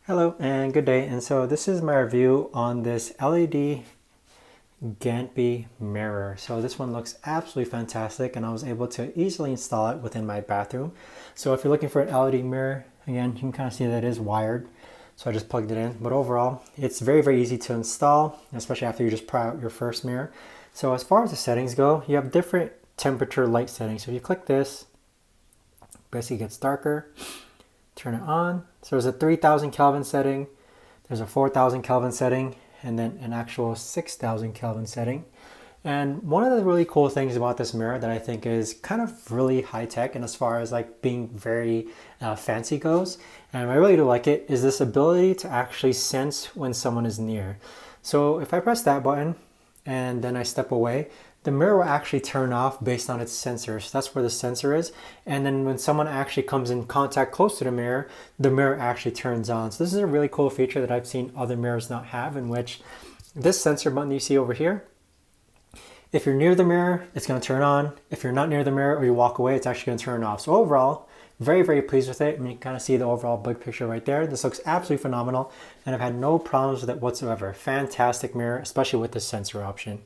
Hello and good day. And so this is my review on this LED Gantby mirror. So this one looks absolutely fantastic and I was able to easily install it within my bathroom. So if you're looking for an LED mirror, again, you can kind of see that it is wired. So I just plugged it in, but overall it's very easy to install, especially after you just pry out your first mirror. So as far as the settings go, you have different temperature light settings. So if you click this, basically it gets darker. Turn it on. So there's a 3000 Kelvin setting, there's a 4000 Kelvin setting, and then an actual 6000 Kelvin setting. And one of the really cool things about this mirror that I think is kind of really high tech and as far as like being very fancy goes, and I really do like it, is this ability to actually sense when someone is near. So if I press that button and then I step away, the mirror will actually turn off based on its sensors. That's where the sensor is. And then when someone actually comes in contact close to the mirror actually turns on. So this is a really cool feature that I've seen other mirrors not have, in which this sensor button you see over here, if you're near the mirror, it's going to turn on. If you're not near the mirror or you walk away, it's actually going to turn off. So overall, very pleased with it. I mean, you can kind of see the overall big picture right there. This looks absolutely phenomenal and I've had no problems with it whatsoever. Fantastic mirror, especially with the sensor option.